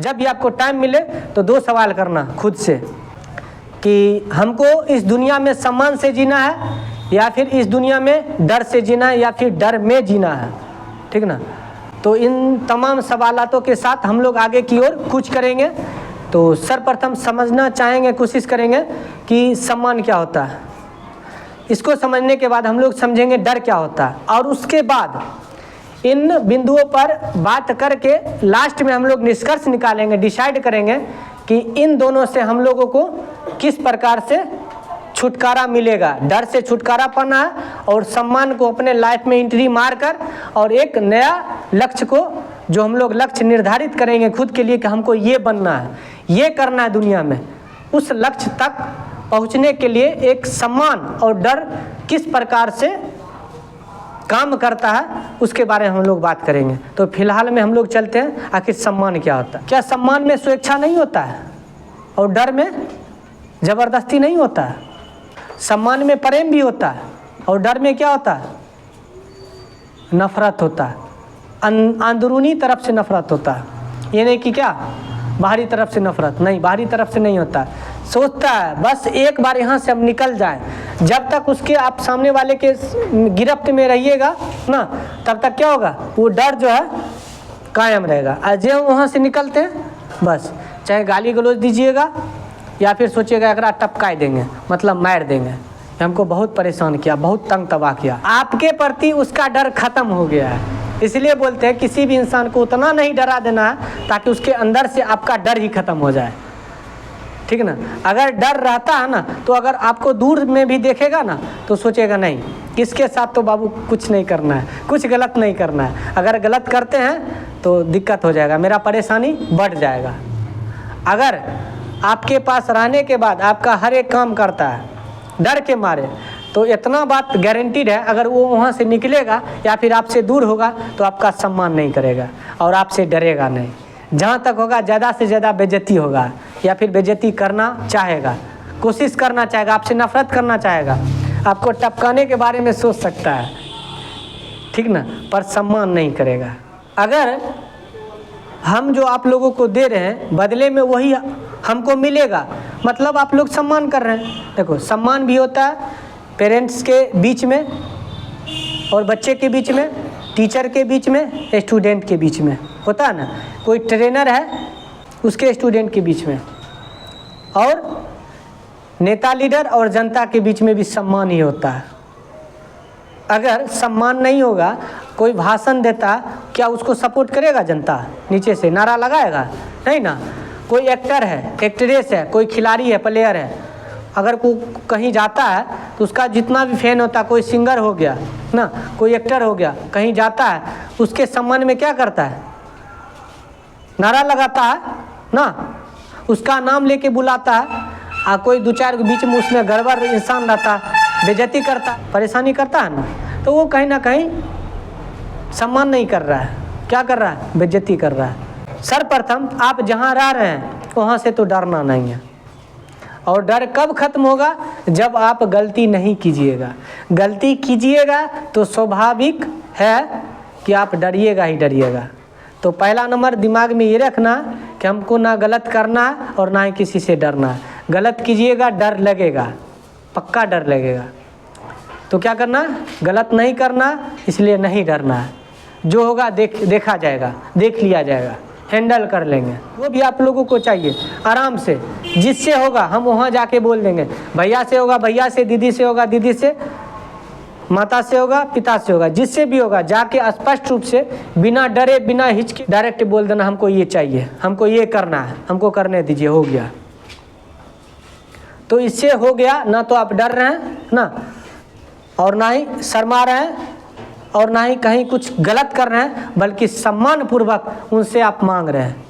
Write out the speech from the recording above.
जब भी आपको टाइम मिले तो 2 सवाल करना खुद से कि हमको इस दुनिया में सम्मान से जीना है या फिर इस दुनिया में डर से जीना है या फिर डर में जीना है, ठीक ना। तो इन तमाम सवालों के साथ हम लोग आगे की ओर कुछ करेंगे। तो सर्वप्रथम समझना चाहेंगे, कोशिश करेंगे कि सम्मान क्या होता है। इसको समझने के बाद हम लोग समझेंगे डर क्या होता है, और उसके बाद इन बिंदुओं पर बात करके लास्ट में हम लोग निष्कर्ष निकालेंगे, डिसाइड करेंगे कि इन दोनों से हम लोगों को किस प्रकार से छुटकारा मिलेगा। डर से छुटकारा पाना है और सम्मान को अपने लाइफ में एंट्री मारकर और एक नया लक्ष्य को, जो हम लोग लक्ष्य निर्धारित करेंगे खुद के लिए कि हमको ये बनना है, ये करना है दुनिया में, उस लक्ष्य तक पहुंचने के लिए एक सम्मान और डर किस प्रकार से काम करता है उसके बारे में हम लोग बात करेंगे। तो फिलहाल में हम लोग चलते हैं आखिर सम्मान क्या होता है। क्या सम्मान में स्वेच्छा नहीं होता है और डर में जबरदस्ती नहीं होता है? सम्मान में प्रेम भी होता है और डर में क्या होता है? नफरत होता है, अंदरूनी तरफ से नफरत होता है। ये नहीं कि क्या बाहरी तरफ से नफरत, नहीं, बाहरी तरफ से नहीं होता। सोचता है बस एक बार यहाँ से हम निकल जाएं। जब तक उसके आप सामने वाले के गिरफ्त में रहिएगा ना, तब तक क्या होगा, वो डर जो है कायम रहेगा। और जब वहाँ से निकलते हैं बस, चाहे गाली गलौज दीजिएगा या फिर सोचिएगा एकरा टपका देंगे, मतलब मार देंगे, हमको बहुत परेशान किया, बहुत तंग तबाह किया, आपके प्रति उसका डर खत्म हो गया है। इसलिए बोलते हैं किसी भी इंसान को उतना नहीं डरा देना है ताकि उसके अंदर से आपका डर ही खत्म हो जाए, ठीक ना। अगर डर रहता है ना तो अगर आपको दूर में भी देखेगा ना तो सोचेगा नहीं, इसके साथ तो बाबू कुछ नहीं करना है, कुछ गलत नहीं करना है। अगर गलत करते हैं तो दिक्कत हो जाएगा, मेरा परेशानी बढ़ जाएगा। अगर आपके पास रहने के बाद आपका हर एक काम करता है डर के मारे, तो इतना बात गारंटीड है, अगर वो वहाँ से निकलेगा या फिर आपसे दूर होगा तो आपका सम्मान नहीं करेगा और आपसे डरेगा नहीं। जहाँ तक होगा ज़्यादा से ज़्यादा बेइज्जती होगा या फिर बेइज्जती करना चाहेगा, कोशिश करना चाहेगा, आपसे नफरत करना चाहेगा, आपको टपकाने के बारे में सोच सकता है, ठीक ना, पर सम्मान नहीं करेगा। अगर हम जो आप लोगों को दे रहे हैं बदले में वही हमको मिलेगा, मतलब आप लोग सम्मान कर रहे हैं। देखो, सम्मान भी होता है पेरेंट्स के बीच में और बच्चे के बीच में, टीचर के बीच में, स्टूडेंट के बीच में होता है ना। कोई ट्रेनर है उसके स्टूडेंट के बीच में, और नेता लीडर और जनता के बीच में भी सम्मान ही होता है। अगर सम्मान नहीं होगा, कोई भाषण देता, क्या उसको सपोर्ट करेगा जनता? नीचे से नारा लगाएगा? नहीं ना। कोई एक्टर है, एक्ट्रेस है, कोई खिलाड़ी है, प्लेयर है, अगर को कहीं जाता है तो उसका जितना भी फैन होता है, कोई सिंगर हो गया ना, कोई एक्टर हो गया, कहीं जाता है उसके सम्मान में क्या करता है? नारा लगाता है ना, उसका नाम लेके बुलाता है। कोई 2-4 के बीच में उसमें गड़बड़ इंसान रहता है, बेइज्जती करता, परेशानी करता है ना, तो वो कहीं ना कहीं सम्मान नहीं कर रहा है। क्या कर रहा है? बेइज्जती कर रहा है। सर्वप्रथम आप जहाँ रह रहे हैं वहाँ से तो डरना नहीं है। और डर कब खत्म होगा? जब आप गलती नहीं कीजिएगा। गलती कीजिएगा तो स्वाभाविक है कि आप डरिएगा ही डरिएगा। तो पहला नंबर दिमाग में ये रखना कि हमको ना गलत करना है और ना ही किसी से डरना है। गलत कीजिएगा डर लगेगा, पक्का डर लगेगा। तो क्या करना? गलत नहीं करना, इसलिए नहीं डरना है। जो होगा देखा जाएगा, देख लिया जाएगा, हैंडल कर लेंगे। वो भी आप लोगों को चाहिए आराम से। जिससे होगा हम वहाँ जाके बोल देंगे, भैया से होगा भैया से, दीदी से होगा दीदी से, माता से होगा पिता से होगा, जिससे भी होगा जाके स्पष्ट रूप से बिना डरे बिना हिचके डायरेक्ट बोल देना, हमको ये चाहिए, हमको ये करना है, हमको करने दीजिए, हो गया। तो इससे हो गया, ना तो आप डर रहे हैं ना, और ना ही शर्मा रहे हैं, और ना ही कहीं कुछ गलत कर रहे हैं, बल्कि सम्मान पूर्वक उनसे आप मांग रहे हैं।